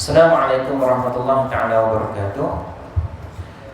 Assalamualaikum warahmatullahi taala wabarakatuh.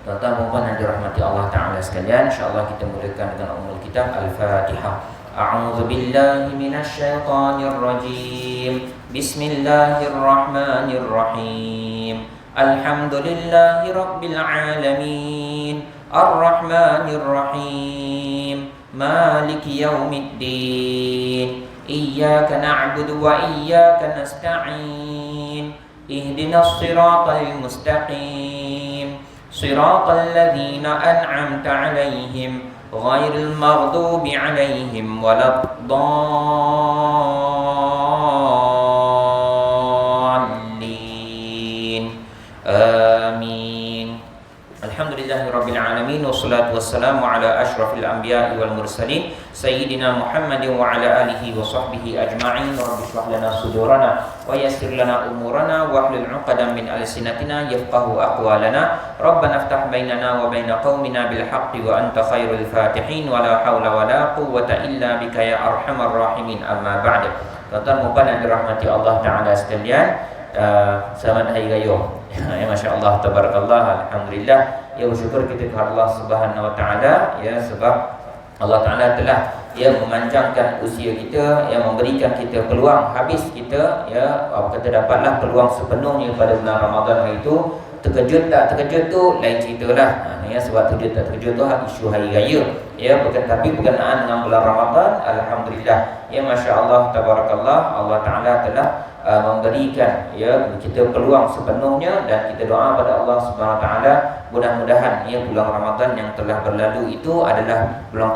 Tuan-tuan dan puan yang dirahmati Allah taala sekalian, insyaallah kita mulakan dengan ummul kitab Al-Fatihah. A'udzu billahi minasy syaithanir rajim. Bismillahirrahmanirrahim. Alhamdulillahi rabbil alamin. Arrahmanir rahim. Maliki yaumiddin. Iyyaka na'budu wa iyyaka nasta'in. Ihdinas siratal mustaqim. Siratal ladzina an'amta 'alaihim ghairil maghdubi 'alaihim waladdallin. Amin. Alhamdulillahirabbil alamin wassalatu wassalamu ala asyrafil anbiya'i wal mursalin sayyidina Muhammadin wa ala alihi wa sahbihi ajma'in. Rabbi shrah lana sudurana wa yassir lana umurana wa hlul 'uqdatam min alsinatina yafqahu aqwalana. Rabbana iftah bainana wa baina qaumina bil haqqi wa anta khairul fatihin wa la haula wa la quwwata illa bika ya arhamar rahimin. Amma ba'd. Tuan-tuan dan puan yang dirahmati Allah taala sekalian, selamat hari raya. Ya, masya-Allah, tabarakallah, alhamdulillah. Ya, bersyukur kita kepada Allah Subhanahu wa taala, ya, sebab Allah taala telah memanjangkan usia kita, memberikan kita peluang. Habis kita kata dapatlah peluang sepenuhnya pada bulan Ramadan itu. Terkejut tak terkejut tu lain ceritalah. Sebab terkejut tak terkejut tu isu hari raya. Tapi berkenaan dengan bulan Ramadan, alhamdulillah, masya-Allah, tabarakallah, Allah taala telah memberikan kita peluang sepenuhnya, dan kita doa pada Allah Subhanahu wa taala mudah-mudahan bulan Ramadan yang telah berlalu itu adalah bulan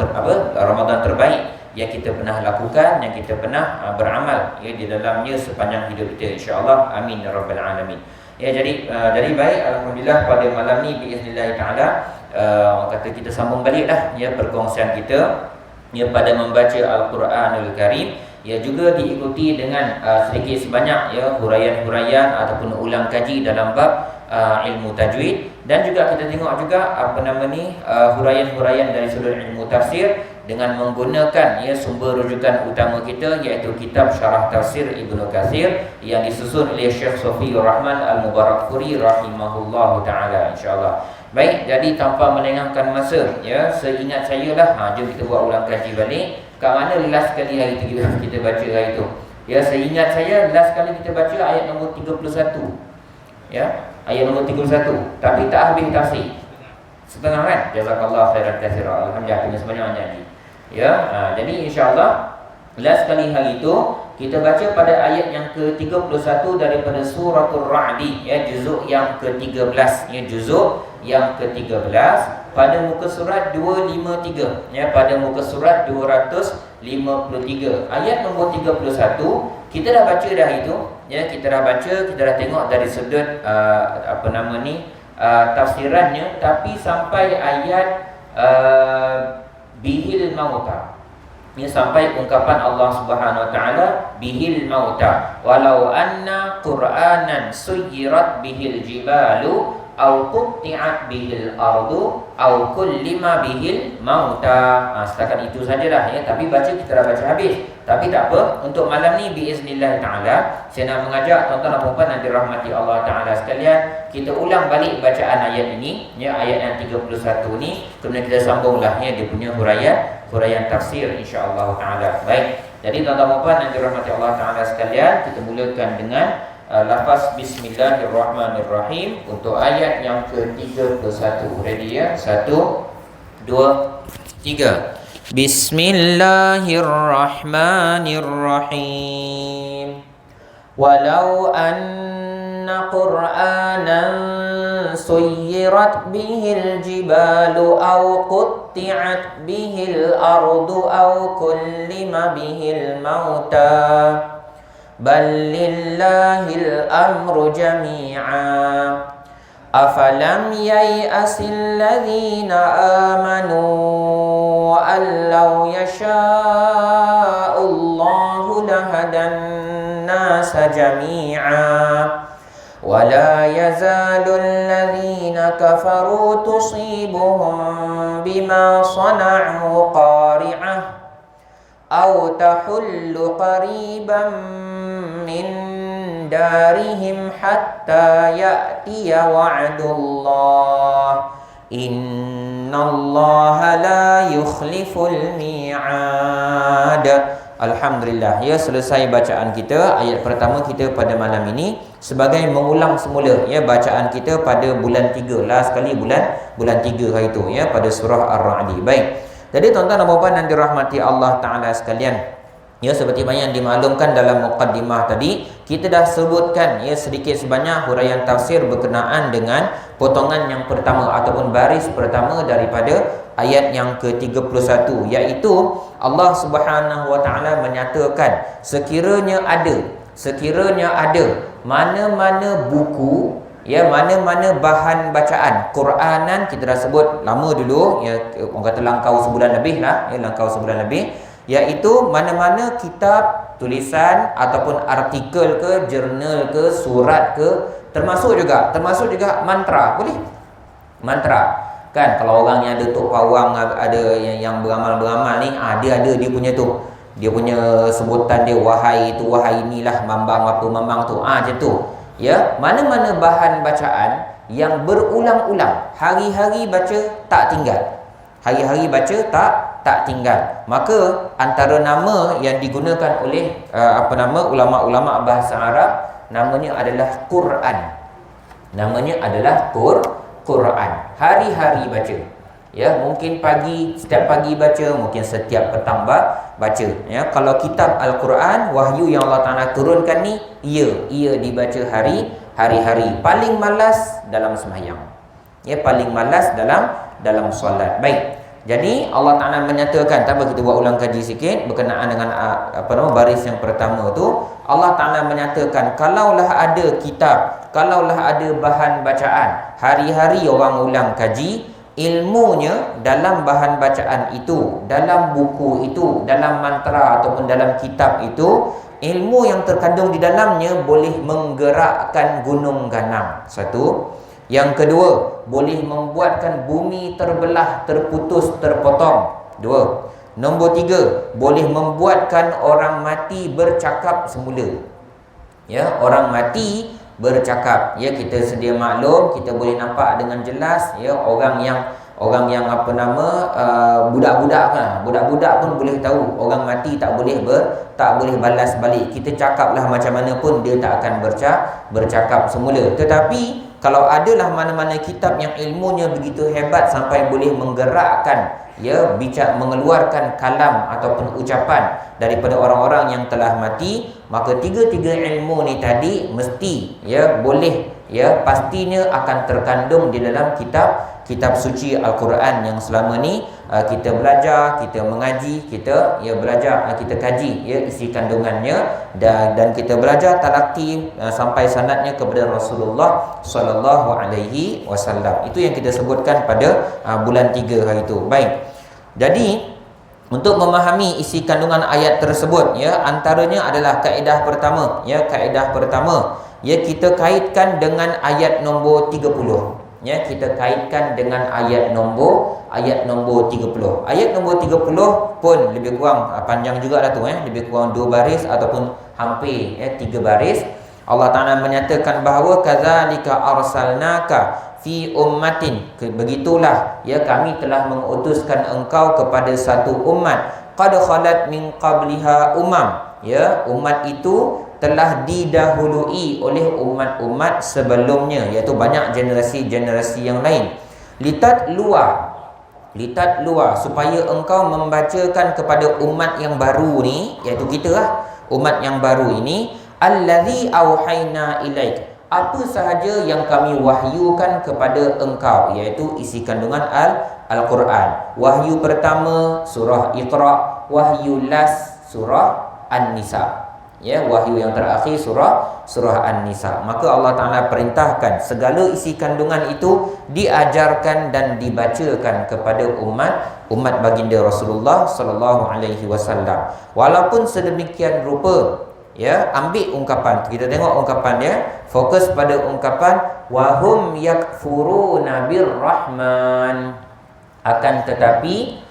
Ramadan terbaik yang kita pernah lakukan, yang kita pernah beramal di dalamnya sepanjang hidup kita, insya-Allah. Amin ya rabbal alamin. Jadi baik, alhamdulillah, pada malam ni biiznillah taala kata kita sambung baliklah perkongsian kita pada membaca Al-Quranul Karim, juga diikuti dengan sedikit sebanyak huraian-huraian ataupun ulang kaji dalam bab ilmu tajwid, dan juga kita tengok juga huraian-huraian dari sudut ilmu tafsir dengan menggunakan sumber rujukan utama kita, iaitu kitab Syarah Tafsir Ibnu Katsir yang disusun oleh Syekh Safiyur Rahman Al-Mubarakfuri rahimahullahu taala, insyaallah. Baik, jadi tanpa melengahkan masa, seingat saya lah, jom kita buat ulang kaji balik. Kat mana last kali hari itu kita baca hari itu? Seingat saya last kali kita baca ayat nombor 31. Ayat nombor 31. Tapi tak habis tafsir. Setengah kan? Jazakallah khairan katsira. Alhamdulillah, kena sebanyak nyanyi. Jadi insya-Allah last kali hari itu kita baca pada ayat yang ke-31 daripada suratul Ra'di, juzuk yang ke-13, juzuk yang ke-13 pada muka surat 253, pada muka surat 253 ayat nombor 31. Kita dah baca dah itu, kita dah baca, kita dah tengok dari sudut tafsirannya, tapi sampai ayat bihil mauta, sampai ungkapan Allah Subhanahu wa taala bihil mauta walau anna qur'anan suyirat bihil jibalu au qutti'at bihil ardu au kullima bihil mauta. Setakat itu sajalah, tapi baca kita dah baca habis. Tapi tak apa, untuk malam ni biiznillah taala saya nak mengajak tuan-tuan dan puan yang dirahmati Allah taala sekalian, kita ulang balik bacaan ayat ini, ayat yang 31 ni, kemudian kita sambunglah dia punya huraian tafsir, insya-Allah taala. Baik, jadi tuan-tuan dan puan yang dirahmati Allah taala sekalian, kita mulakan dengan lafaz bismillahirrahmanirrahim untuk ayat yang ke-31. Ready ya? 1 2 3. Bismillahirrahmanirrahim. Walau anna qur'anan suyirat bihil jibalu aw qutti'at bihil ardu aw kullima bihil mauta bal lillahil amru jami'a afalam yai'asil ladzina amanu allau yasha'ullahu lahadan nasa jami'a wala yazalul ladzina kafaru tusibuhum bima sana'u qari'ah aw tahullu qariban min min darihim hatta ya'tiya wa'dullah innallaha la yukhliful mi'ad. Alhamdulillah, ya, selesai bacaan kita ayat pertama kita pada malam ini sebagai mengulang semula ya bacaan kita pada bulan 3, last kali bulan 3 hari itu ya pada surah Ar-Ra'd. Baik. Jadi tuan-tuan dan puan yang dirahmati Allah Taala sekalian, ya, seperti yang dimaklumkan dalam muqaddimah tadi, kita dah sebutkan ya sedikit sebanyak huraian tafsir berkenaan dengan potongan yang pertama ataupun baris pertama daripada ayat yang ke-31, iaitu Allah Subhanahu wa taala menyatakan sekiranya ada mana-mana buku ya, mana-mana bahan bacaan Quranan, kita dah sebut lama dulu ya, orang kata langkau sebulan lebih lah ya, iaitu mana-mana kitab tulisan ataupun artikel ke, jurnal ke, surat ke, termasuk juga mantra. Boleh mantra kan, kalau orang yang ada tok pawang, ada yang beramal ni, dia ada dia punya sebutan dia, wahai itu, wahai inilah mambang apa mambang tu, macam tu ya. Mana-mana bahan bacaan yang berulang-ulang, hari-hari baca tak tinggal, maka antara nama yang digunakan oleh ulama-ulama bahasa Arab, namanya adalah Quran. Quran. Hari-hari baca. Ya, mungkin setiap pagi baca, mungkin setiap petang baca. Ya, kalau kitab Al-Quran, wahyu yang Allah Taala turunkan ni, ia dibaca hari-hari. Paling malas dalam sembahyang. Ya, paling malas dalam solat. Baik. Jadi Allah Taala menyatakan, kita buat ulang kaji sikit berkenaan dengan baris yang pertama tu. Allah Taala menyatakan, kalaulah ada kitab, kalaulah ada bahan bacaan, hari-hari orang ulang kaji, ilmunya dalam bahan bacaan itu, dalam buku itu, dalam mantra ataupun dalam kitab itu, ilmu yang terkandung di dalamnya boleh menggerakkan gunung ganang. Satu. Yang kedua, boleh membuatkan bumi terbelah, terputus, terpotong. Dua. Nombor tiga, boleh membuatkan orang mati bercakap semula. Ya, orang mati bercakap. Ya, kita sedia maklum, kita boleh nampak dengan jelas ya orang yang budak-budak pun boleh tahu orang mati tak boleh balas balik. Kita cakaplah macam mana pun dia tak akan bercakap semula. Tetapi kalau adalah mana-mana kitab yang ilmunya begitu hebat sampai boleh menggerakkan ya, mengeluarkan kalam ataupun ucapan daripada orang-orang yang telah mati, maka tiga-tiga ilmu ni tadi mesti ya boleh ya, pastinya akan terkandung di dalam kitab suci Al-Quran yang selama ni kita belajar, kita mengaji, kita belajar, kita kaji ya isi kandungannya, dan kita belajar talaqi sampai sanadnya kepada Rasulullah sallallahu alaihi wasallam. Itu yang kita sebutkan pada bulan 3 hari itu. Baik. Jadi untuk memahami isi kandungan ayat tersebut ya, antaranya adalah kaedah pertama ya, kita kaitkan dengan ayat nombor 30. Ya, kita kaitkan dengan ayat nombor 30. Ayat nombor 30 pun lebih kurang panjang juga dah tu lebih kurang 2 baris ataupun hampir 3 baris. Allah Taala menyatakan bahawa kadzalika arsalnaka fi ummatin, begitulah ya kami telah mengutuskan engkau kepada satu umat, qad khalat min qabliha ya, umat itu telah didahului oleh umat-umat sebelumnya, iaitu banyak generasi-generasi yang lain. Litat luar, supaya engkau membacakan kepada umat yang baru ni, iaitu kita lah, umat yang baru ini, allazi auhayna ilaik, apa sahaja yang kami wahyukan kepada engkau, iaitu isi kandungan Al-Quran. Wahyu pertama surah Iqra, wahyu last surah An-Nisa. Ya, wahyu yang terakhir surah An-Nisa. Maka Allah Taala perintahkan segala isi kandungan itu diajarkan dan dibacakan kepada umat baginda Rasulullah sallallahu alaihi wasallam. Walaupun sedemikian rupa, ya, ambil ungkapan, kita tengok ungkapan dia, fokus pada ungkapan wahum yakfuruna birrahman, akan tetapi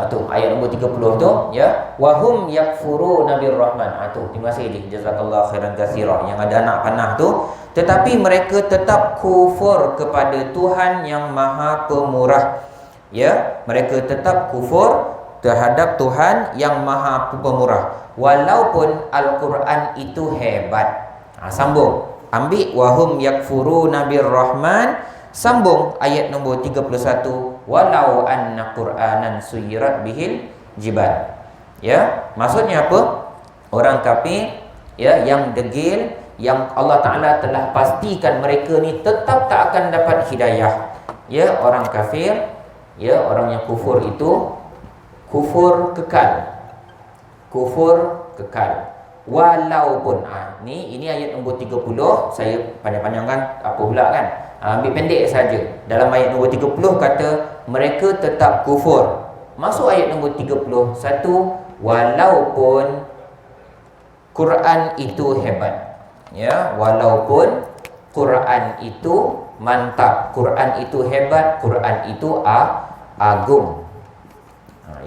tu ayat nombor 30 tu, ya, wahum yakfuruna birrahman. Tu terima kasih jazakallahu khairan katsira yang ada anak panah tu. Tetapi mereka tetap kufur kepada Tuhan yang Maha Pemurah. Ya, mereka tetap kufur terhadap Tuhan yang Maha Pemurah walaupun Al-Quran itu hebat. Sambung, ambil wahum yakfuruna birrahman, sambung ayat nombor 31, walau anna qur'anan suyirat bihil jibal. Ya, maksudnya apa? Orang kafir, ya, yang degil, yang Allah Ta'ala telah pastikan mereka ni tetap tak akan dapat hidayah. Ya, orang kafir, ya, orang yang kufur itu kufur kekal. Kufur kekal. Walaupun ini ayat nombor 30, saya panjang-panjangkan apa pula kan. Ambil pendek saja. Dalam ayat nombor 30 kata mereka tetap kufur. Masuk ayat nombor 31, walaupun Quran itu hebat. Ya, walaupun Quran itu mantap, Quran itu hebat, Quran itu agung.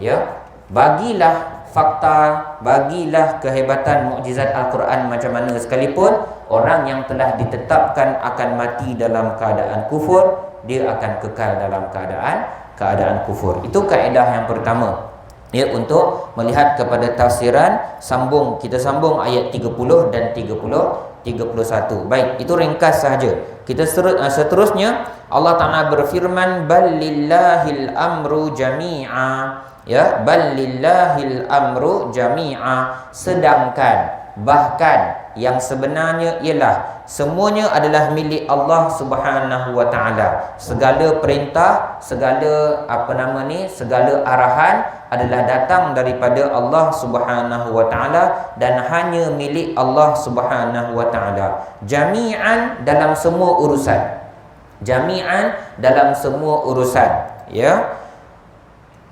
Ya, bagilah fakta, bagilah kehebatan mukjizat Al-Quran macam mana sekalipun, orang yang telah ditetapkan akan mati dalam keadaan kufur, dia akan kekal dalam keadaan kufur. Itu kaedah yang pertama. Ya, untuk melihat kepada tafsiran, kita sambung ayat 30 dan 31. Baik, itu ringkas sahaja. Kita seterusnya Allah Ta'ala berfirman, balillahil amru jami'a. Ya, balillahil amru jami'a, sedangkan, bahkan, yang sebenarnya ialah semuanya adalah milik Allah Subhanahu wa Ta'ala. Segala perintah, segala segala arahan adalah datang daripada Allah Subhanahu wa Ta'ala dan hanya milik Allah Subhanahu wa Ta'ala. Jami'an dalam semua urusan. Jami'an dalam semua urusan. Ya.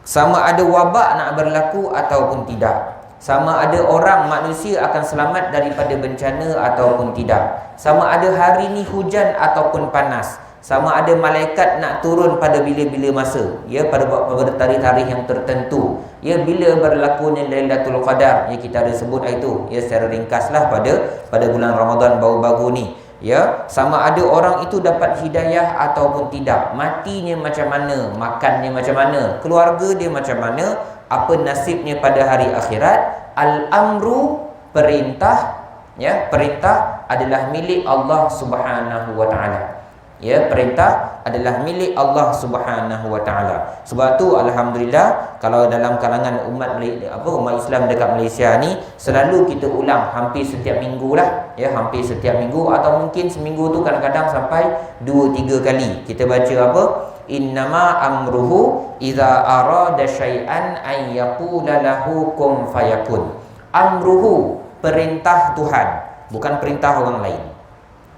Sama ada wabak nak berlaku ataupun tidak. Sama ada orang, manusia akan selamat daripada bencana ataupun tidak. Sama ada hari ni hujan ataupun panas. Sama ada malaikat nak turun pada bila-bila masa, ya, pada tarikh-tarikh yang tertentu. Ya, bila berlakunya Lailatul Qadar, ya, kita ada sebut itu, ya, secara ringkaslah pada bulan Ramadan baru-baru ni. Ya, sama ada orang itu dapat hidayah ataupun tidak, matinya macam mana, makannya macam mana, keluarga dia macam mana, apa nasibnya pada hari akhirat. Al-amru, perintah, ya, perintah adalah milik Allah Subhanahu wa Ta'ala. Ya, perintah adalah milik Allah Subhanahu wa Ta'ala. Sebab tu alhamdulillah, kalau dalam kalangan umat Islam dekat Malaysia ni, selalu kita ulang hampir setiap minggu lah, ya, hampir setiap minggu, atau mungkin seminggu tu kadang-kadang sampai 2-3 kali kita baca apa? Innama amruhu idza arada syai'an an yaqula lahu kun fayakun. Amruhu, perintah Tuhan, bukan perintah orang lain.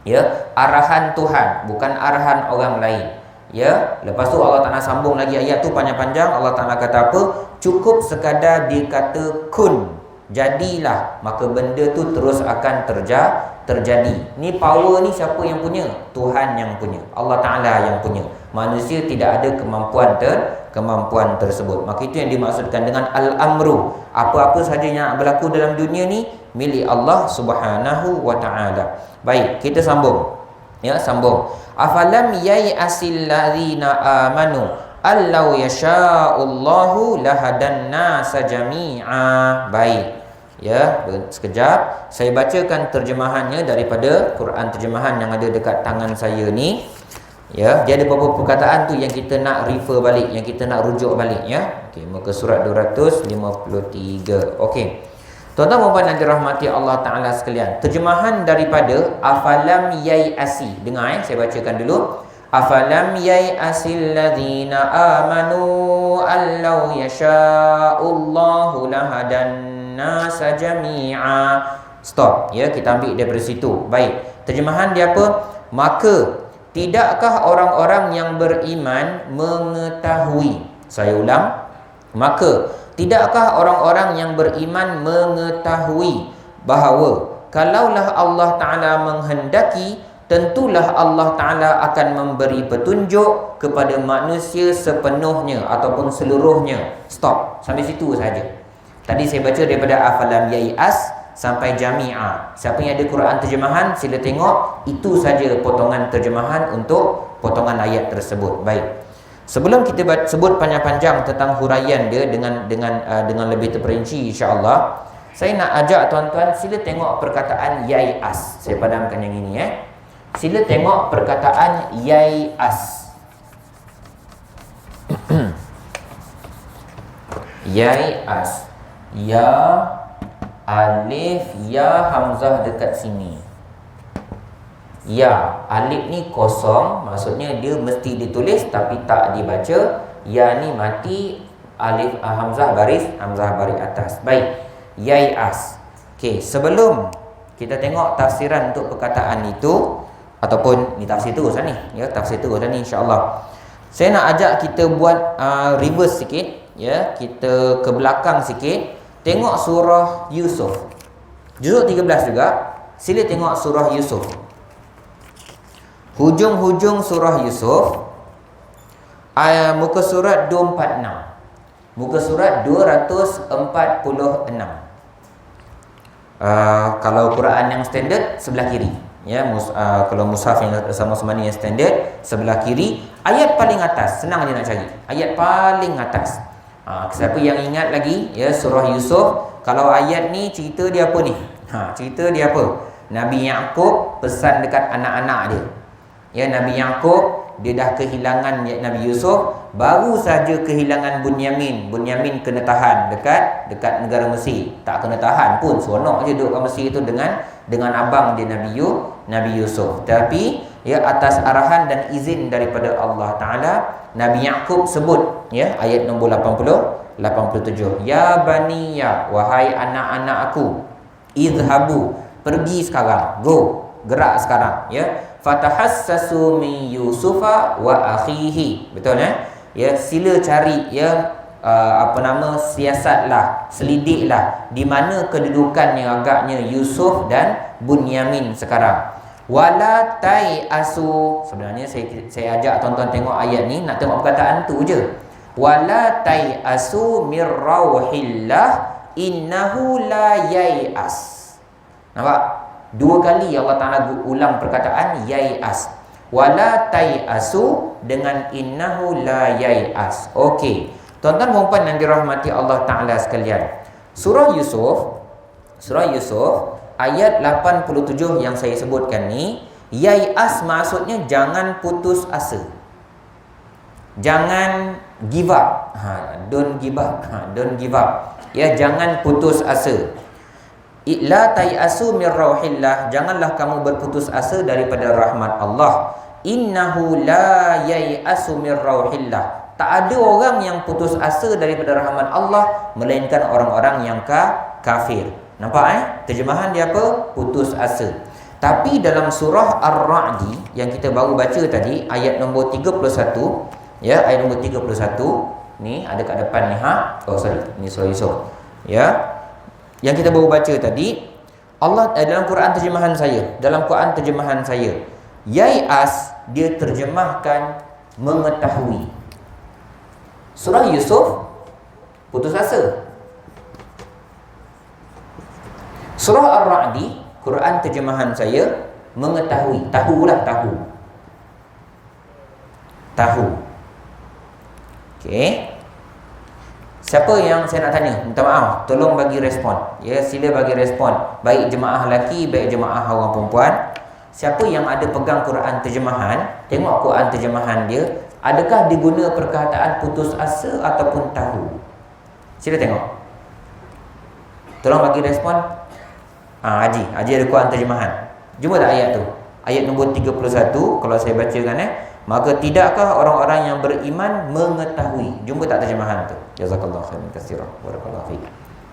Ya, arahan Tuhan, bukan arahan orang lain. Ya, lepas tu Allah Ta'ala sambung lagi ayat tu panjang-panjang. Allah Ta'ala kata apa? Cukup sekadar dia kata kun, jadilah, maka benda tu terus akan terjadi. Ni power ni siapa yang punya? Tuhan yang punya, Allah Ta'ala yang punya. Manusia tidak ada kemampuan tersebut. Maka itu yang dimaksudkan dengan al-amru. Apa-apa sahaja yang berlaku dalam dunia ni milik Allah Subhanahu wa Ta'ala. Baik, kita sambung. Ya, sambung. Afalam yai'asil ladzina amanu allau yasha'ullahu lahadan nasa jami'a. Baik. Ya, sekejap saya bacakan terjemahannya daripada Quran terjemahan yang ada dekat tangan saya ni. Ya, dia ada beberapa perkataan tu yang kita nak refer balik, yang kita nak rujuk balik, ya. Okey, muka surat 253. Okey. Tuan-tuan dan puan yang dirahmati Allah Ta'ala sekalian, terjemahan daripada afalam yai'asi. Dengar, saya bacakan dulu. Afalam yai'asil ladzina amanu allau yasha'ullahu lahadan nasa jami'a. Stop, ya, kita ambil daripada situ. Baik, terjemahan dia apa? Maka tidakkah orang-orang yang beriman mengetahui? Saya ulang. Maka tidakkah orang-orang yang beriman mengetahui bahawa kalaulah Allah Ta'ala menghendaki, tentulah Allah Ta'ala akan memberi petunjuk kepada manusia sepenuhnya ataupun seluruhnya. Stop, sampai situ saja. Tadi saya baca daripada Afalam Yai'as sampai Jami'ah. Siapa yang ada Quran terjemahan, sila tengok. Itu saja potongan terjemahan untuk potongan ayat tersebut. Baik. Sebelum kita sebut panjang-panjang tentang huraian dia dengan lebih terperinci, insya-Allah, saya nak ajak tuan-tuan sila tengok perkataan Yai'as. Saya padamkan yang ini Sila tengok perkataan Yai'as. Yai'as. Ya alif, ya hamzah dekat sini. Ya, alif ni kosong, maksudnya dia mesti ditulis tapi tak dibaca. Ya ni mati, alif hamzah baris atas. Baik, Yai'as. Okey, sebelum kita tengok tafsiran untuk perkataan itu, ataupun ni tafsir terus ni, ya, tafsir terus ni insya-Allah. Saya nak ajak kita buat reverse sikit, ya, kita ke belakang sikit. Tengok surah Yusuf. Juzuk 13 juga. Sila tengok surah Yusuf. Hujung-hujung surah Yusuf, muka surat 246. Muka surat 246. Kalau Quran yang standard sebelah kiri, ya, kalau mushaf yang sama-sama ni yang standard sebelah kiri, ayat paling atas. Senang je nak cari. Ayat paling atas. Siapa yang ingat lagi, ya, surah Yusuf, kalau ayat ni cerita dia apa ni? Cerita dia apa? Nabi Yaqub pesan dekat anak-anak dia. Ya, Nabi Yaqub dia dah kehilangan Nabi Yusuf, baru saja kehilangan Bunyamin. Bunyamin kena tahan dekat negara Mesir. Tak kena tahan pun, seronok je duduk kat Mesir tu dengan abang dia Nabi Yusuf. Tapi ya, atas arahan dan izin daripada Allah Taala, Nabi Yaqub sebut, ya, ayat nombor 87. Ya baniya, wahai anak-anak aku, idhabu, pergi sekarang, go, gerak sekarang, ya. Fatahassasu min Yusufa wa akhihi. Betul, ya, sila cari, ya, siasatlah, selidiklah di mana kedudukan yang agaknya Yusuf dan Bunyamin sekarang. Wala tai'asu. Sebenarnya saya ajak tuan-tuan tengok ayat ni, nak tengok perkataan tu je. Wala tai'asu mir rauhillah innahu la yai'as. Nampak? Dua kali Allah Ta'ala ulang perkataan Yai'as. Wala tai'asu dengan innahu la yai'as. Okey, tuan-tuan dan puan yang dirahmati Allah Ta'ala sekalian, Surah Yusuf ayat 87 yang saya sebutkan ni, Yai'as maksudnya jangan putus asa, jangan give up. Don't give up. Don't give up. Ya, jangan putus asa. La tai'asu mir rauhillah, janganlah kamu berputus asa daripada rahmat Allah. Innahu la yai'asu mir rauhillah, tak ada orang yang putus asa daripada rahmat Allah melainkan orang-orang yang kafir. Nampak terjemahan dia apa? Putus asa. Tapi dalam surah Ar-Ra'di yang kita baru baca tadi, ayat nombor 31, ya, ayat nombor 31 ni ada kat depan ni, ni surah Yusuf, ya, yang kita baru baca tadi. Allah dalam Quran terjemahan saya, Yai'as dia terjemahkan mengetahui. Surah Yusuf putus asa. Surah Ar-Ra'di, Quran terjemahan saya, mengetahui. Tahu. Okey. Siapa yang saya nak tanya? Minta maaf, tolong bagi respon. Ya, sila bagi respon. Baik jemaah lelaki, baik jemaah orang perempuan. Siapa yang ada pegang Quran terjemahan, tengok Quran terjemahan dia, adakah diguna perkataan putus asa ataupun tahu? Sila tengok. Tolong bagi respon. Haji ada Quran terjemahan. Jumpa tak ayat tu? Ayat nombor 31 kalau saya bacakan, maka tidakkah orang-orang yang beriman mengetahui? Jumpa tak terjemahan tu? Jazakallahu khairan katsiran. Barakallahu fiik.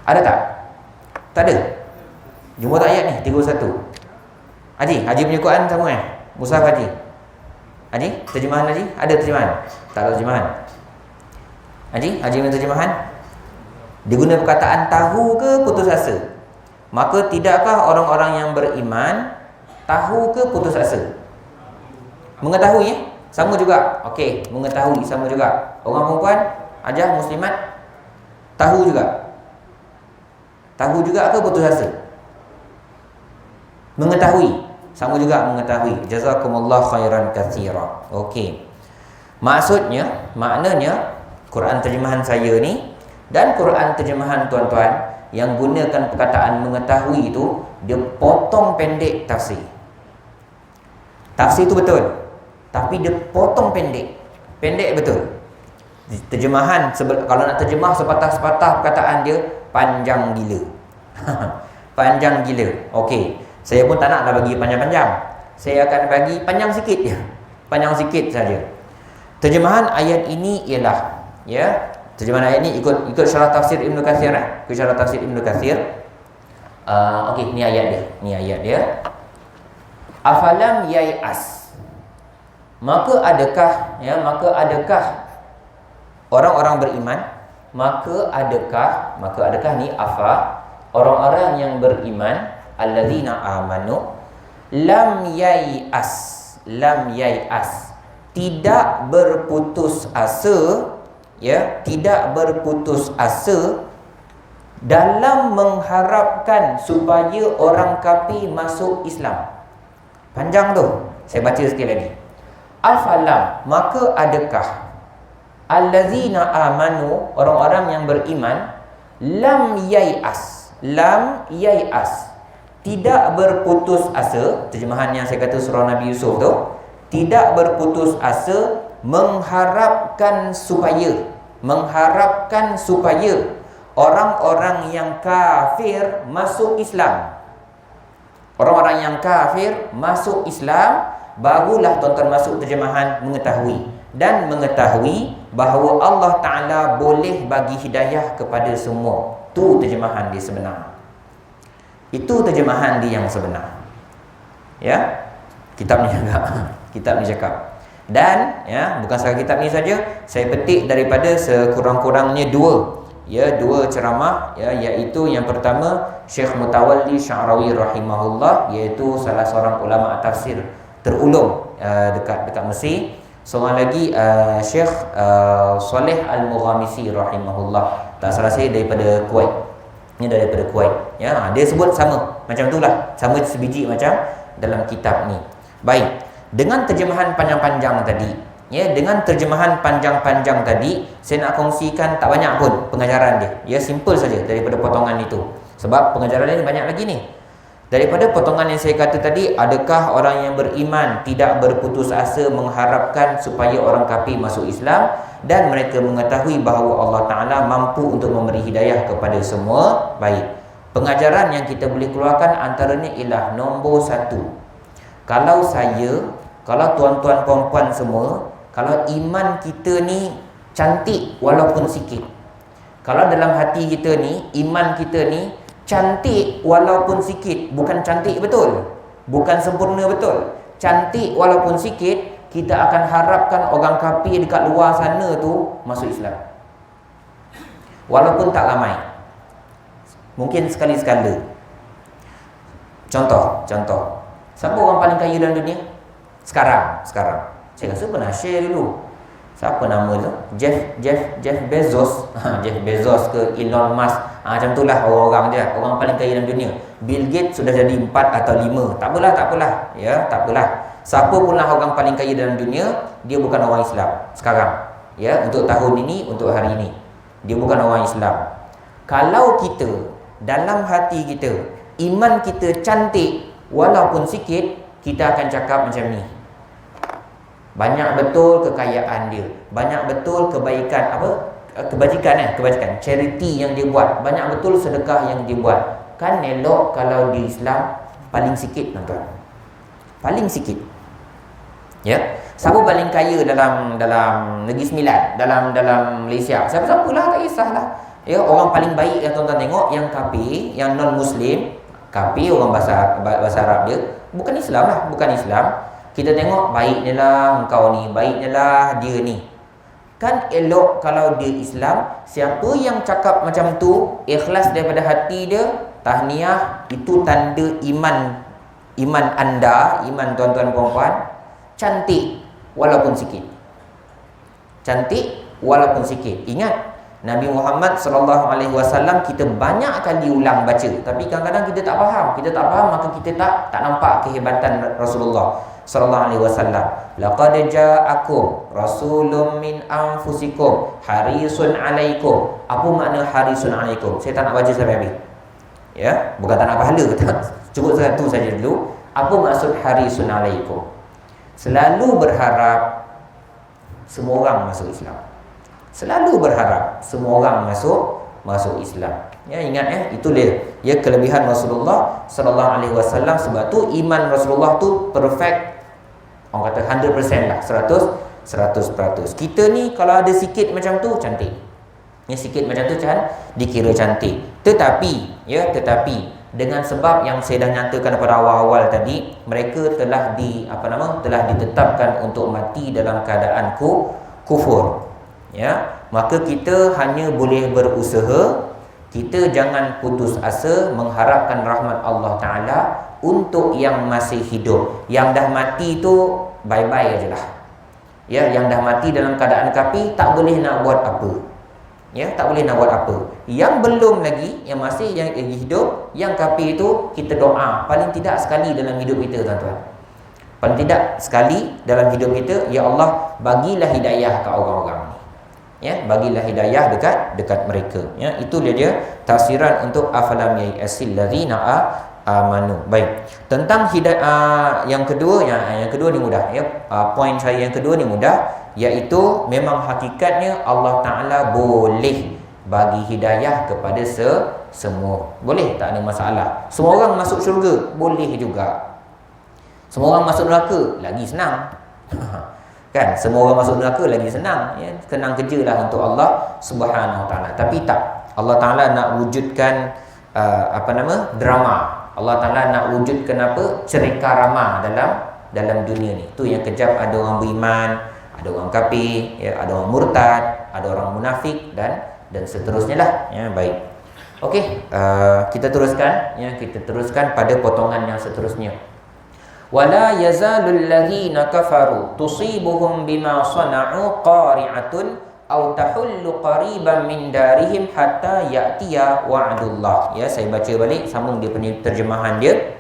Ada tak? Tak ada. Jumpa tak ayat ni 31? Haji punya Quran sama Mushaf Haji. Terjemahan Haji? Ada terjemahan? Tak ada terjemahan. Haji punya terjemahan diguna perkataan tahu ke putus asa? Maka tidakkah orang-orang yang beriman tahu ke putus asa? Mengetahui ya? Sama juga. Okey, mengetahui sama juga. Orang perempuan ajar muslimat tahu juga. Tahu juga ke putus asa? Mengetahui. Sama juga mengetahui. Jazakumullah khairan katsira. Okey. Maknanya Quran terjemahan saya ni dan Quran terjemahan tuan-tuan yang gunakan perkataan mengetahui itu, dia potong pendek tafsir. Tafsir itu betul, tapi dia potong pendek. Pendek betul. Terjemahan, kalau nak terjemah sepatah-sepatah perkataan dia, panjang gila. Panjang gila. Okey, saya pun tak naklah bagi panjang-panjang. Saya akan bagi panjang sikit je. Panjang sikit saja. Terjemahan ayat ini ialah, ya, terjemahan ayat ini ikut syarah tafsir Ibnu Katsir, ikut syarah tafsir Ibnu Katsir. Okey, ni ayat dia. Afalam yai'as. Maka adakah orang-orang beriman, maka adakah ni afa, orang-orang yang beriman, alladzina amanu, lam yai'as, tidak berputus asa, ya, tidak berputus asa dalam mengharapkan supaya orang kafir masuk Islam. Panjang tu, saya baca sekali lagi. Afalam, maka adakah allazina amanu, orang-orang yang beriman, lam yai'as, tidak berputus asa. Terjemahan yang saya kata surah Nabi Yusuf tu, tidak berputus asa mengharapkan supaya orang-orang yang kafir masuk Islam. Orang-orang yang kafir masuk Islam, barulah tuan-tuan masuk terjemahan mengetahui. Dan mengetahui bahawa Allah Ta'ala boleh bagi hidayah kepada semua. Itu terjemahan dia sebenar. Itu terjemahan dia yang sebenar. Ya, kitab ni juga. Kitab ni cakap. Dan ya, bukan sekadar kitab ni saja, saya petik daripada sekurang-kurangnya dua ceramah, ya, iaitu yang pertama Syekh Mutawalli Sya'rawi rahimahullah, iaitu salah seorang ulama tafsir terulung dekat Mesir. Seorang lagi Syekh Saleh Al-Mughamisi rahimahullah, tak salah saya daripada Kuwait. Ini daripada Kuwait. Ya, dia sebut sama macam itulah, sama sebiji macam dalam kitab ni. Baik, dengan terjemahan panjang-panjang tadi, ya, dengan terjemahan panjang-panjang tadi, saya nak kongsikan tak banyak pun pengajaran dia. Ya, simple saja daripada potongan itu. Sebab pengajaran dia banyak lagi ni. Daripada potongan yang saya kata tadi, adakah orang yang beriman tidak berputus asa mengharapkan supaya orang kafir masuk Islam, dan mereka mengetahui bahawa Allah Ta'ala mampu untuk memberi hidayah kepada semua. Baik, pengajaran yang kita boleh keluarkan antaranya ialah nombor satu. Kalau tuan-tuan perempuan semua, kalau iman kita ni cantik walaupun sikit, kalau dalam hati kita ni, iman kita ni cantik walaupun sikit, bukan cantik betul, bukan sempurna betul, cantik walaupun sikit, kita akan harapkan orang kafir dekat luar sana tu masuk Islam. Walaupun tak ramai, mungkin sekali-sekala. Contoh, siapa orang paling kaya dalam dunia sekarang? Saya rasa pernah share dulu. Siapa nama tu? Jeff Bezos. Jeff Bezos ke Elon Musk. Macam itulah orang-orang dia, orang paling kaya dalam dunia. Bill Gates sudah jadi 4 atau 5. Tak apalah. Ya, tak apalah. Siapa pun lah orang paling kaya dalam dunia, dia bukan orang Islam sekarang. Ya, untuk tahun ini, untuk hari ini, dia bukan orang Islam. Kalau kita dalam hati kita, iman kita cantik walaupun sikit, kita akan cakap macam ni. Banyak betul kekayaan dia, banyak betul kebajikan, charity yang dia buat, banyak betul sedekah yang dia buat. Kan elok kalau di Islam paling sikit, tuan-tuan. Paling sikit. Ya. Siapa paling kaya dalam Negeri Sembilan, dalam Malaysia? Siapa-siapalah, tak kisahlah. Ya, orang paling baik yang tuan-tuan tengok, yang kafir, yang non muslim, kafir orang bahasa Arab dia, bukan Islam lah, bukan Islam. Kita tengok baiknya lah engkau ni, baiknya lah dia ni. Kan elok kalau dia Islam. Siapa yang cakap macam tu, ikhlas daripada hati dia, tahniah, itu tanda iman anda, iman tuan-tuan perempuan. cantik walaupun sikit. Cantik walaupun sikit. Ingat, Nabi Muhammad SAW kita banyak kali ulang baca, tapi kadang-kadang kita tak faham. Kita tak faham, maka kita tak nampak kehebatan Rasulullah SAW. Laqad ja'akum rasulun min anfusikum harisun alaikum. Apa makna harisun alaikum? Saya tak nak baca sampai habis. Ya, bukan tak nak pahala, tak. Cukup satu saja dulu. Apa maksud harisun alaikum? Selalu berharap semua orang masuk Islam. Selalu berharap semua orang masuk Islam. Ya, ingat itu dia kelebihan Rasulullah SAW. Sebab tu iman Rasulullah tu perfect. Orang kata 100% lah, 100%. Kita ni kalau ada sikit macam tu cantik. Ya, sikit macam tu dikira cantik. Tetapi dengan sebab yang saya dah nyatakan pada awal-awal tadi, mereka telah ditetapkan untuk mati dalam keadaan kufur. Ya, maka kita hanya boleh berusaha, kita jangan putus asa mengharapkan rahmat Allah Ta'ala untuk yang masih hidup. Yang dah mati tu bye-bye aje lah. Ya, yang dah mati dalam keadaan kafir tak boleh nak buat apa. Ya, tak boleh nak buat apa. Yang belum lagi, yang masih yang hidup, yang kafir itu kita doa paling tidak sekali dalam hidup kita, tuan-tuan. Paling tidak sekali dalam hidup kita, ya Allah, bagilah hidayah ke orang-orang ni. Ya, bagilah hidayah dekat mereka. Ya, itu dia tafsiran untuk afalam yai'asil ladzina amanu. Baik. Tentang hidayah yang kedua ni mudah ya. Poin saya yang kedua ni mudah, iaitu memang hakikatnya Allah Taala boleh bagi hidayah kepada semua. Boleh, tak ada masalah. Semua orang masuk syurga, boleh juga. Semua orang masuk neraka, lagi senang. Kan, semua orang masuk neraka lagi senang, ya. Senang kerjalah untuk Allah Subhanahu Wa Taala. Tapi tak, Allah Taala nak wujudkan drama. Allah Taala nak wujudkan cerita rama dalam dunia ni. Tu yang kejap ada orang beriman, ada orang kafir, ya, ada orang murtad, ada orang munafik dan seterusnya lah. Ya, baik. Okey, kita teruskan pada potongan yang seterusnya. Wala yazalul ladzina kafaru tusibuhum bima sana'u qari'atun aw tahullu qariban min darihim hatta ya'tiya wa'dullah. Ya, saya baca balik, sambung dia punya terjemahan dia.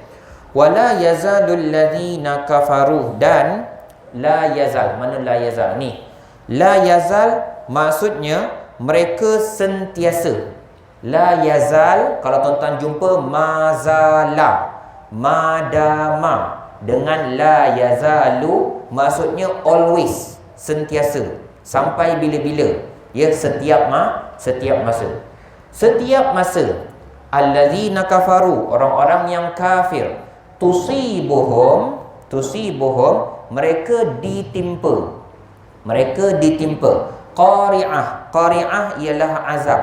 Wala yazalul ladzina kafaru, dan la yazal. Mana la yazal ni? La yazal maksudnya mereka sentiasa. La yazal, kalau tuan-tuan jumpa mazala, madama, dengan la yazalu maksudnya always, sentiasa, sampai bila-bila. Ya, setiap masa. Setiap masa. Allazina kafaru, orang-orang yang kafir. Tusibuhum, mereka ditimpa. Qari'ah ialah azab.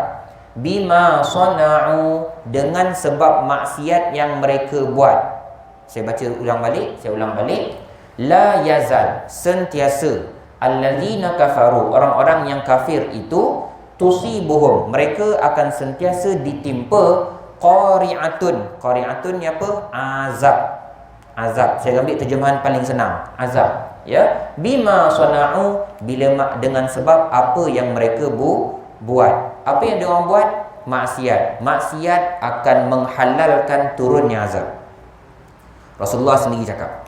Bima sana'u, dengan sebab maksiat yang mereka buat. Saya ulang balik. La yazal, sentiasa. Alladzina kafaru, orang-orang yang kafir itu, tusibuhum, mereka akan sentiasa ditimpa qari'atun. Qari'atun ni apa? Azab. Saya ambil terjemahan paling senang. Azab. Ya, bima sana'u, dengan sebab apa yang mereka buat. Apa yang diorang buat? Maksiat. Maksiat akan menghalalkan turunnya azab. Rasulullah sendiri cakap,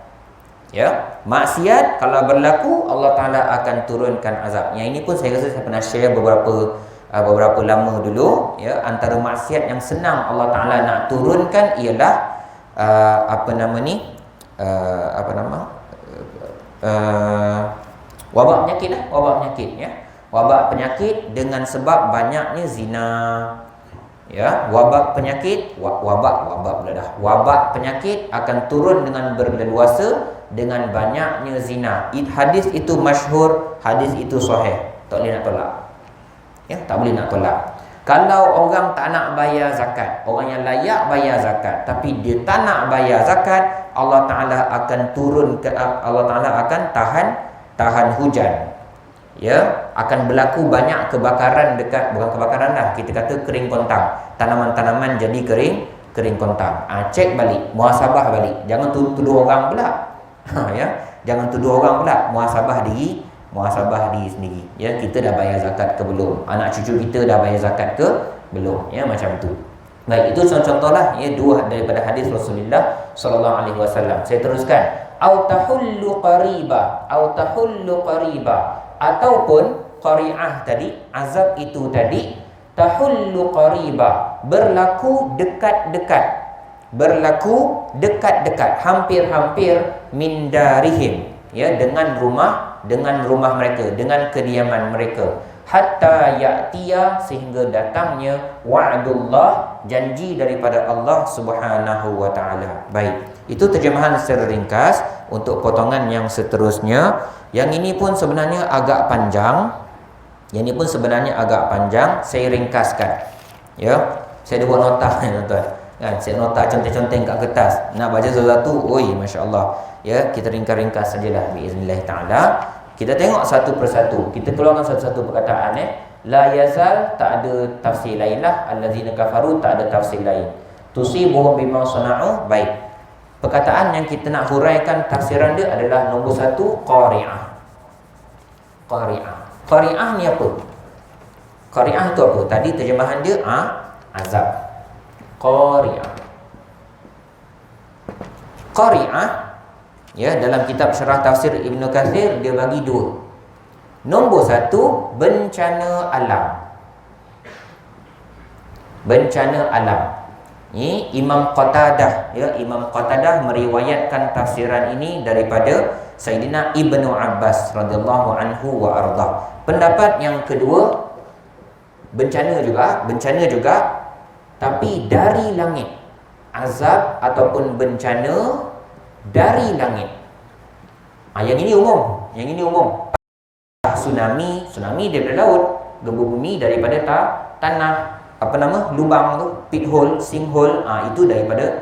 ya, maksiat kalau berlaku Allah Taala akan turunkan azab. Yang ini pun saya rasa saya pernah share beberapa lama dulu, ya. Antara maksiat yang senang Allah Taala nak turunkan ialah wabak penyakit ya. Wabak penyakit dengan sebab banyaknya zina. Ya, wabak penyakit akan turun dengan berleluasa dengan banyaknya zina. Hadis itu masyhur, hadis itu sahih. Tak boleh nak tolak. Ya, tak boleh nak tolak. Kalau orang tak nak bayar zakat, orang yang layak bayar zakat tapi dia tak nak bayar zakat, Allah Taala akan tahan hujan. Ya, akan berlaku banyak kebakaran bukan kebakaran lah, kita kata kering kontang. Tanaman-tanaman jadi kering kontang. Cek balik, muhasabah balik. Jangan tuduh orang pula. Ya, Jangan tuduh orang pula. Muhasabah diri sendiri. Ya, kita dah bayar zakat ke belum? Anak cucu kita dah bayar zakat ke belum? Ya, macam tu. Baik, itu contoh-contohlah ya, dua daripada hadis Rasulullah sallallahu alaihi wasallam. Saya teruskan. Au tahullu qariba, ataupun qari'ah tadi, azab itu tadi, tahullu qariba, berlaku dekat-dekat, hampir-hampir min darihim, ya, dengan rumah mereka, dengan kediaman mereka, hatta ya'tiya, sehingga datangnya wa'dullah, janji daripada Allah Subhanahu wa taala. Baik, itu terjemahan secara ringkas. Untuk potongan yang seterusnya, yang ini pun sebenarnya agak panjang. Saya ringkaskan. Ya, saya ada buat nota tuan-tuan. Kan, saya nota conteng-conteng kat kertas. Nak baca sesuatu, oi, masya-Allah. Ya, kita ringkas sajalah biiznillah taala. Kita tengok satu persatu. Kita keluarkan satu-satu perkataan. La yazal, tak ada tafsir lain lah. Allazina kafaru, tak ada tafsir lain. Tusibuhum bima sana'u. Baik. Perkataan yang kita nak huraikan tafsiran dia adalah nombor satu, qari'ah. Qari'ah ni apa? Qari'ah tu apa? Tadi terjemahan dia azab. Qari'ah, ya, dalam kitab Syarah Tafsir Ibnu Katsir dia bagi dua. Nombor satu, bencana alam. Ini Imam Qatadah, ya, Imam Qatadah meriwayatkan tafsiran ini daripada Sayyidina Ibnu Abbas radhiyallahu anhu wa arda. Pendapat yang kedua, bencana juga, tapi dari langit. Azab ataupun bencana dari langit. Yang ini umum. Tsunami daripada laut, gempa bumi daripada tanah. Lubang tu, pit hole, sinkhole, itu daripada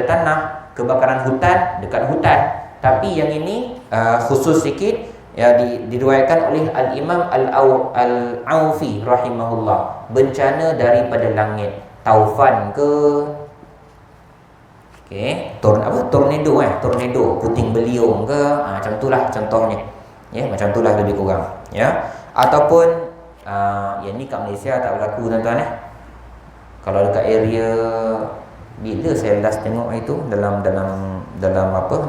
tanah. Kebakaran hutan, dekat hutan. Tapi yang ini khusus sikit, ya, diriwayatkan oleh Al-Imam Al-Aufi rahimahullah. Bencana daripada langit, taufan ke, tornado, puting beliung ke, macam itulah contohnya. Ya, macam itulah lebih kurang, ya. Ataupun yang ni kat Malaysia tak berlaku, tuan-tuan. Kalau dekat area, bila saya last tengok itu dalam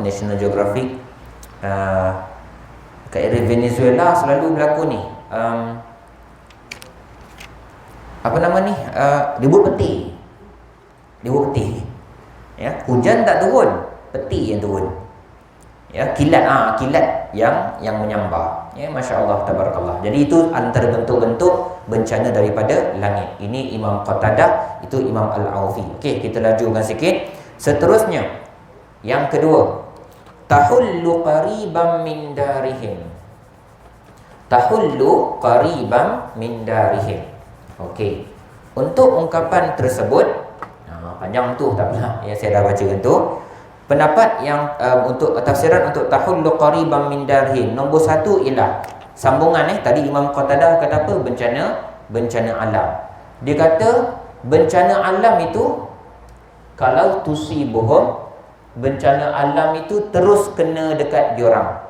National Geographic, dekat area Venezuela selalu berlaku ni. Ribut peti. Ya, hujan tak turun, peti yang turun. Ya, kilat yang menyambar. Ya, masya-Allah tabarakallah. Jadi itu antara bentuk-bentuk bencana daripada langit. Ini Imam Qatadah, itu Imam Al-Aufi. Okey, kita lajukan sikit. Seterusnya, yang kedua, tahullu qariban min darihim. Okey. Untuk ungkapan tersebut, panjang tu tak apa. Ya, saya dah bacakan tu. Pendapat yang untuk tafsiran untuk tahullu qariban min darihim, nombor satu ialah sambungan. Tadi Imam Qatadah kata apa? Bencana alam. Dia kata bencana alam itu, kalau tusibuhum, bencana alam itu terus kena dekat diorang.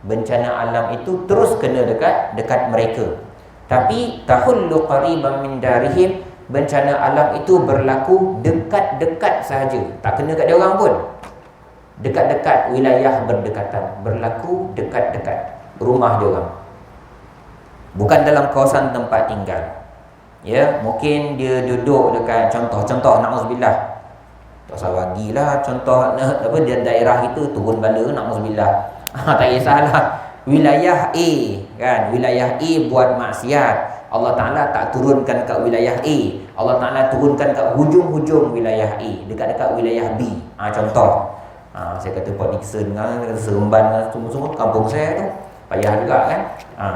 Bencana alam itu terus kena dekat mereka. Tapi tahullu qariban min darihim, bencana alam itu berlaku dekat-dekat sahaja, tak kena kat diorang pun. Dekat-dekat, wilayah berdekatan, berlaku dekat-dekat rumah diorang, bukan dalam kawasan tempat tinggal. Ya, mungkin dia duduk dekat, contoh na'udzubillah, tak usah bagilah contoh dia daerah itu turun bala, na'udzubillah. Tak kisahlah, wilayah A kan, wilayah A buat maksiat, Allah Ta'ala tak turunkan kat wilayah A, Allah Ta'ala turunkan kat hujung-hujung wilayah A, dekat-dekat wilayah B. Contoh, saya kata Port Dickson kan, Seremban, semua kampung saya tu payah juga kan.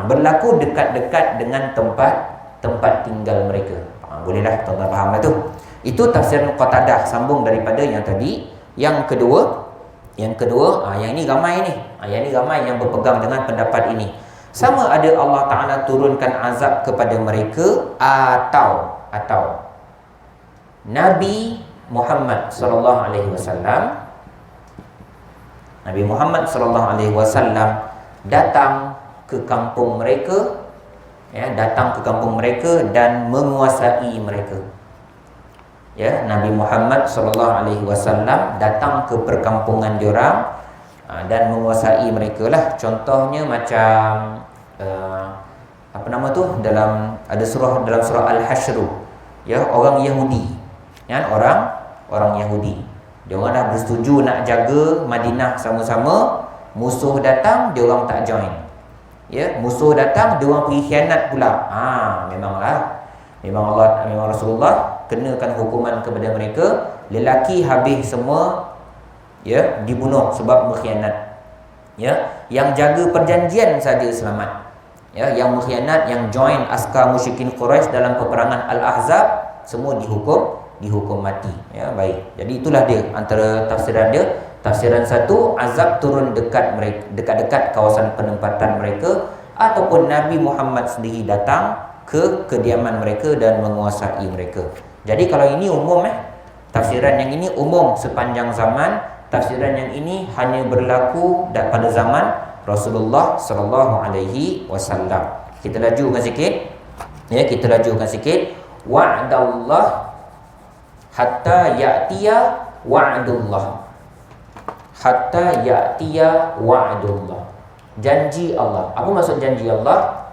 Berlaku dekat-dekat dengan tempat tinggal mereka. Bolehlah tuan-tuan faham lah tu. Itu tafsir Qatadah, sambung daripada yang tadi. Yang kedua, yang ini ramai ni. Yang ini ramai yang berpegang dengan pendapat ini. Sama ada Allah Ta'ala turunkan azab kepada mereka, atau Nabi Muhammad sallallahu alaihi wasallam Nabi Muhammad sallallahu alaihi wasallam datang ke kampung mereka, datang ke kampung mereka dan menguasai mereka. Nabi Muhammad sallallahu alaihi wasallam datang ke perkampungan diorang dan menguasai mereka lah. Contohnya macam apa nama tu, dalam surah Al-Hashr, orang Yahudi, orang Yahudi, dia orang dah bersetuju nak jaga Madinah sama-sama. Musuh datang, dia orang tak join. Musuh datang, dia orang pergi khianat pula. Memang Rasulullah kenakan hukuman kepada mereka. Lelaki habis semua, dibunuh sebab berkhianat. Yang jaga perjanjian saja selamat. Yang berkhianat, yang join askar musyrikin Quraisy dalam peperangan Al-Ahzab, semua dihukum mati. Baik. Jadi itulah dia antara tafsiran dia. Tafsiran satu, azab turun dekat-dekat kawasan penempatan mereka, ataupun Nabi Muhammad sendiri datang ke kediaman mereka dan menguasai mereka. Jadi kalau ini umum, tafsiran yang ini umum sepanjang zaman. Tafsiran yang ini hanya berlaku pada zaman Rasulullah sallallahu alaihi wasallam. Kita lajukan sikit. Kita lajukan sikit. Wa'dallah hatta ya'tiya wa'dullah. Hatta ya'tiya wa'dullah. Janji Allah. Apa maksud janji Allah?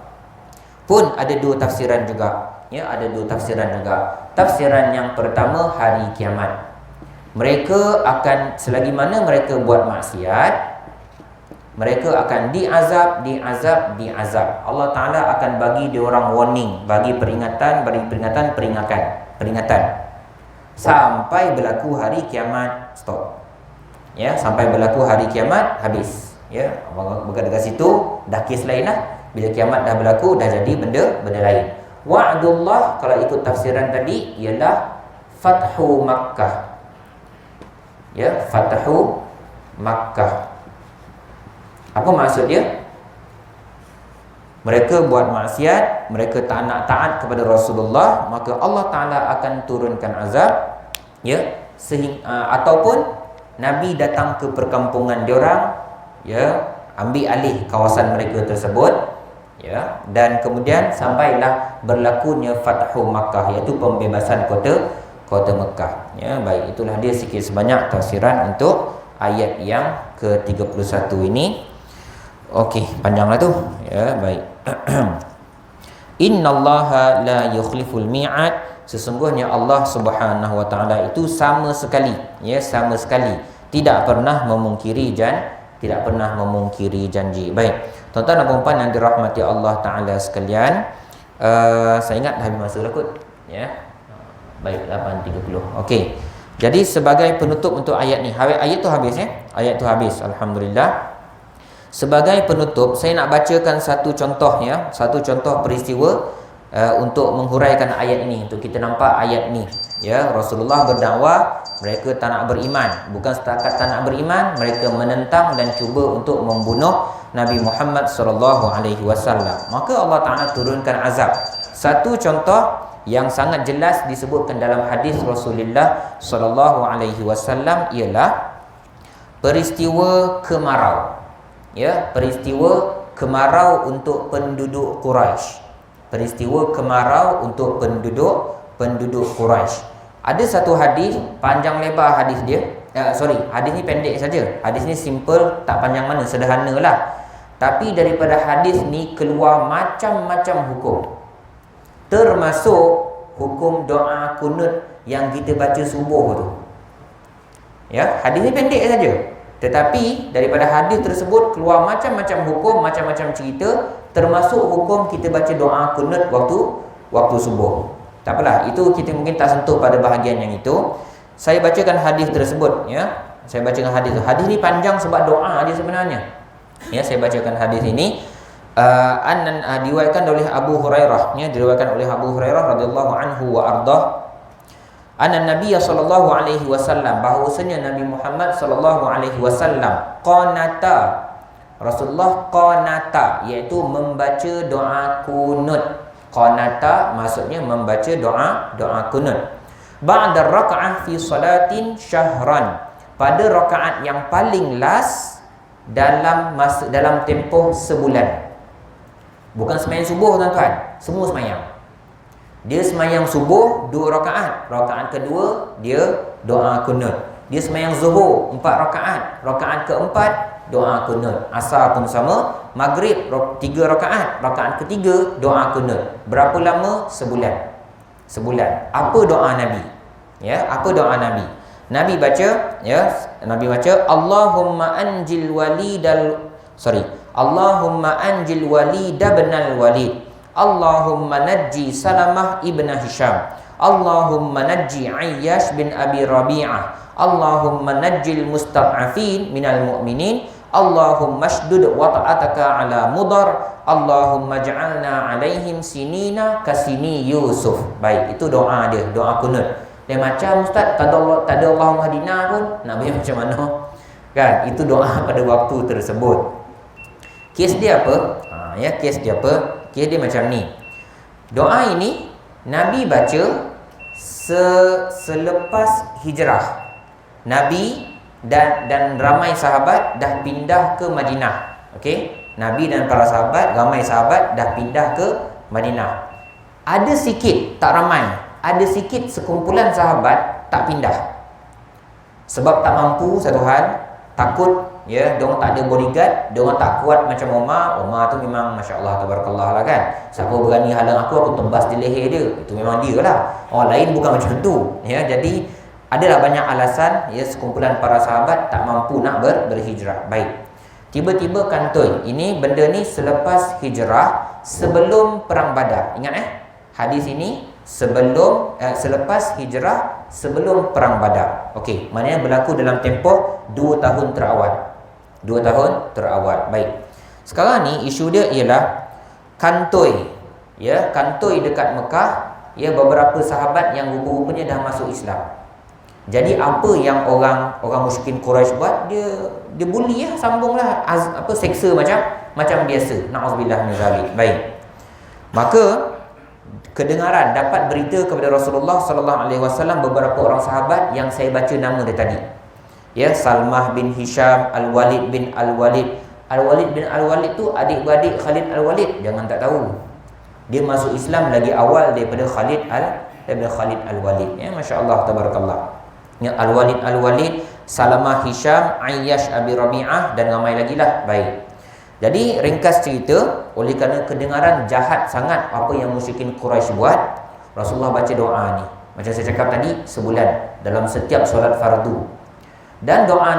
Pun ada dua tafsiran juga. Ada dua tafsiran juga. Tafsiran yang pertama, hari kiamat. Mereka akan, selagi mana mereka buat maksiat, mereka akan diazab. Allah Ta'ala akan bagi dia orang warning, bagi peringatan. Sampai berlaku hari kiamat, stop. Sampai berlaku hari kiamat, habis. Berada dekat situ, dah kes lain lah. Bila kiamat dah berlaku, dah jadi benda lain. Wa'dullah, kalau ikut tafsiran tadi, ialah Fathu Makkah. Fathu Makkah. Apa maksud dia? Mereka buat maksiat, mereka tak nak taat kepada Rasulullah, maka Allah Ta'ala akan turunkan azab. Ataupun Nabi datang ke perkampungan diorang, ambil alih kawasan mereka tersebut, dan kemudian sampailah berlakunya Fathu Makkah, iaitu pembebasan kota Mekah. Baik, itulah dia sikit sebanyak tafsiran untuk ayat yang ke-31 ini. Okey, panjanglah tu. Baik. Innallaha la yukhliful mi'ad. Sesungguhnya Allah Subhanahu wa taala itu sama sekali tidak pernah memungkiri janji. Baik. Tuan-tuan dan puan yang dirahmati Allah Taala sekalian, saya ingat dah habis masa lah kot. Baik, 8.30. Okey. Jadi sebagai penutup untuk ayat ni, ayat tu habis Ayat tu habis, alhamdulillah. Sebagai penutup, saya nak bacakan satu contoh peristiwa untuk menghuraikan ayat ini, untuk kita nampak ayat ni. Rasulullah berdakwah, mereka tak nak beriman. Bukan setakat tak nak beriman, mereka menentang dan cuba untuk membunuh Nabi Muhammad sallallahu alaihi wasallam. Maka Allah Taala turunkan azab. Satu contoh yang sangat jelas disebutkan dalam hadis Rasulullah sallallahu alaihi wasallam ialah peristiwa kemarau. Peristiwa kemarau untuk penduduk Quraisy. Peristiwa kemarau untuk penduduk Quraisy. Ada satu hadis, panjang lebar hadis dia. Hadis ni pendek saja. Hadis ni simple, tak panjang mana, sederhanalah. Tapi daripada hadis ni keluar macam-macam hukum. Termasuk hukum doa kunut yang kita baca subuh tu. Hadis ni pendek saja. Tetapi daripada hadis tersebut keluar macam-macam hukum, macam-macam cerita, termasuk hukum kita baca doa kunut waktu subuh. Tak apalah, itu kita mungkin tak sentuh pada bahagian yang itu. Saya bacakan hadis tersebut, Saya bacakan hadis tu. Hadis ni panjang sebab doa dia sebenarnya. Saya bacakan hadis ini. Diriwayatkan oleh Abu Hurairah, diriwayatkan oleh Abu Hurairah radhiyallahu anhu wa ardah, anna Nabi sallallahu alaihi wasallam, bahwasanya Nabi Muhammad sallallahu alaihi wasallam qanata, Rasulullah qanata, iaitu membaca doa kunut. Qanata maksudnya membaca doa kunut. Ba'da raka'ah fi salatin syahran, pada rakaat yang paling last dalam tempoh sebulan. Bukan sembahyang subuh tuan-tuan, semua sembahyang. Dia sembahyang subuh 2 rakaat, rakaat kedua dia doa kunut. Dia sembahyang zuhur 4 rakaat, rakaat keempat doa kunut. Asar pun sama, maghrib 3 rakaat, rakaat ketiga doa kunut. Berapa lama? Sebulan. Apa doa Nabi? Ya, apa doa Nabi? Nabi baca, Allahumma anjil walid ibnal walid, Allahumma najji Salamah ibn Hisham, Allahumma najji Ayyash bin Abi Rabi'ah, Allahumma najjil mustad'afin minal mu'minin, Allahumma shdud wata'ataka ala mudar, Allahumma ja'alna alaihim sinina kasini Yusuf. Baik, itu doa dia, doa kunut. Dia macam ustaz, tak ada Allahumma hadina pun, nak bayar macam mana? Kan, itu doa pada waktu tersebut. Kes dia apa? Kes dia apa? Kes dia macam ni. Doa ini Nabi baca selepas hijrah. Nabi dan ramai sahabat dah pindah ke Madinah. Okey, Nabi dan para sahabat, ramai sahabat dah pindah ke Madinah. Ada sikit, tak ramai, ada sikit sekumpulan sahabat tak pindah. Sebab tak mampu, satu hal, takut, ya, diorang tak ada bodyguard, diorang tak kuat macam Umar. Umar tu memang masya-Allah tabarakallah lah kan. Siapa berani halang aku tebas di leher dia. Itu memang dia lah. Orang lain bukan macam tu, ya. Jadi adalah banyak alasan, ya, sekumpulan para sahabat tak mampu nak berhijrah. Baik. Tiba-tiba kantoi. Ini benda ni selepas hijrah, sebelum perang Badar. Ingat hadis ini selepas hijrah, sebelum perang Badar. Okey, maknanya berlaku dalam tempoh 2 tahun terawal. 2 tahun terawal. Baik. Sekarang ni isu dia ialah kantoi. Ya, kantoi dekat Mekah, ya, beberapa sahabat yang rupa-rupanya dah masuk Islam. Jadi apa yang orang musyrikin Quraisy buat, dia bully, ya, sambunglah seksa macam biasa. Na'udzubillah min zalik. Baik. Maka kedengaran dapat berita kepada Rasulullah sallallahu alaihi wasallam beberapa orang sahabat yang saya baca nama dia tadi. Ya, Salmah bin Hisham, Al-Walid bin Al-Walid. Al-Walid bin Al-Walid tu adik-beradik Khalid Al-Walid. Jangan tak tahu. Dia masuk Islam lagi awal daripada Khalid Al-Walid. Ya, masya-Allah tabarakallah. Ya, Al-Walid Al-Walid, Salamah Hisham, Ayyash Abi Rabi'ah dan ramai lagi lah. Baik. Jadi ringkas cerita, oleh kerana kedengaran jahat sangat apa yang musyrikin Quraisy buat, Rasulullah baca doa ni. Macam saya cakap tadi, sebulan dalam setiap solat fardu. Dan doa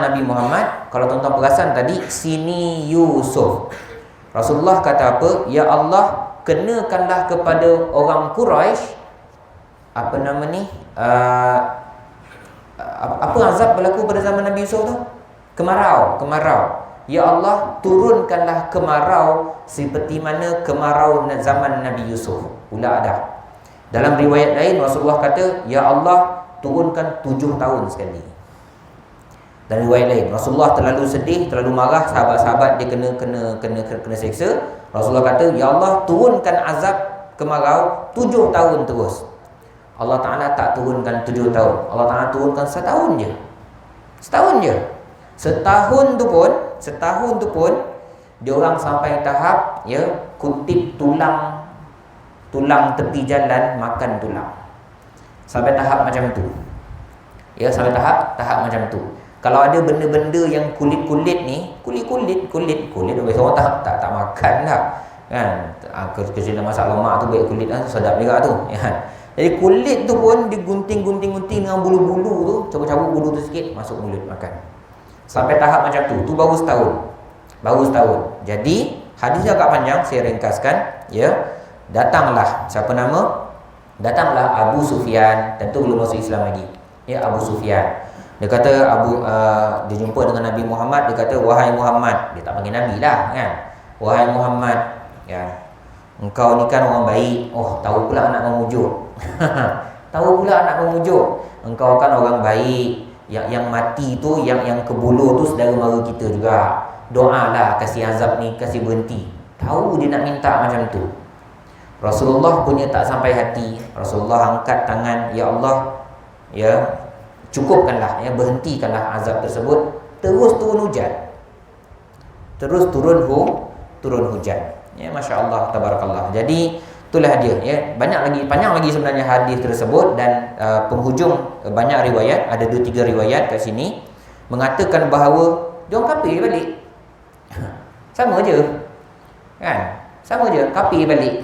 Nabi Muhammad, kalau tuan-tuan perasan tadi, sini Yusuf. Rasulullah kata apa? Ya Allah, kenakanlah kepada orang Quraisy apa azab berlaku pada zaman Nabi Yusuf tu? Kemarau. Ya Allah, turunkanlah kemarau seperti mana kemarau zaman Nabi Yusuf. Pula ada. Dalam riwayat lain Rasulullah kata, ya Allah, turunkan 7 tahun sekali. Dan riwayat lain, Rasulullah terlalu sedih, terlalu marah, sahabat-sahabat dia kena seksa. Rasulullah kata, ya Allah, turunkan azab kemarau 7 tahun terus. Allah Ta'ala tak turunkan 7 tahun. Allah Ta'ala turunkan setahun je. Setahun tu pun dia orang sampai tahap, ya, kutip tulang tepi jalan, makan tulang. Sampai tahap macam tu. Ya, sampai tahap macam tu. Kalau ada benda-benda yang kulit-kulit ni, kulit orang tak makan lah. Kan? Kecuali masak lemak tu baik kulit kan, sedap juga tu, ya. Jadi kulit tu pun digunting dengan bulu-bulu tu, cabut-cabut bulu tu sikit, masuk mulut makan. Sampai tahap macam tu. Tu baru setahun. Jadi hadisnya agak panjang, saya ringkaskan, ya. Datanglah Abu Sufyan, tentu belum masuk Islam lagi. Ya, Abu Sufyan. Dia kata dia jumpa dengan Nabi Muhammad, dia kata, wahai Muhammad, dia tak panggil Nabi lah, kan. Wahai Muhammad, ya, engkau ni kan orang baik. Oh, tahu pula nak memujuk. Engkau kan orang baik. Yang mati tu, yang kebuluh tu saudara mara kita juga. Doalah kasih azab ni, kasih berhenti. Tahu dia nak minta macam tu. Rasulullah punya tak sampai hati. Rasulullah angkat tangan, ya Allah, ya, cukupkanlah, ya, berhentikanlah azab tersebut. Terus turun hujan. terus turun hujan. Ya, masya-Allah, tabarakallah. Jadi itulah dia, ya. Panjang lagi sebenarnya hadis tersebut, dan penghujung banyak riwayat, ada 2-3 riwayat kat sini mengatakan bahawa dia orang kafir balik. Sama je. Kan? Sama je, kafir balik.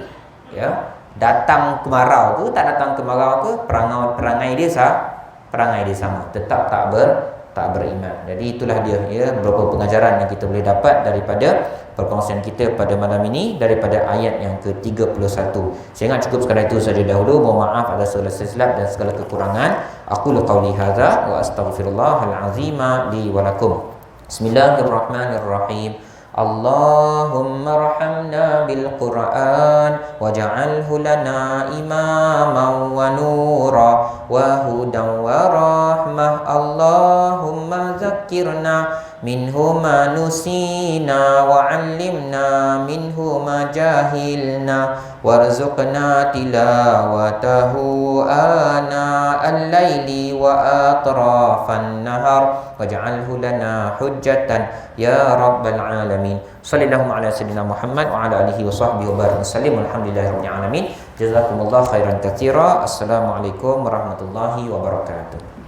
Ya. Datang kemarau ke, tak datang kemarau ke, perangai dia sama, tetap tak beriman. Jadi itulah dia, ya, beberapa pengajaran yang kita boleh dapat daripada perkongsian kita pada malam ini daripada ayat yang ke-31. Saya ingat cukup sekadar itu saja dahulu. Mohon maaf atas segala silap dan segala kekurangan. Aku qauli hadza wa astaghfirullahal azim li wa lakum. Bismillahirrahmanirrahim. Allahumma arhamna bil Qur'an waj'alhu lana imaman wa nura wa hudan wa rahmah. Allahumma zakkirna minhu ma nusina wa 'allimna minhu ma jahilna warzuqna tilawatahu ana al-laili wa atrafan nahar waj'alhu lana hujjatan ya rabbal alamin. Sallallahu ala sayyidina Muhammad wa ala alihi wa sahbihi wa barik wasallam. Alhamdulillahirabbil alamin. Jazakumullahu khairan katsira. Assalamualaikum warahmatullahi wabarakatuh.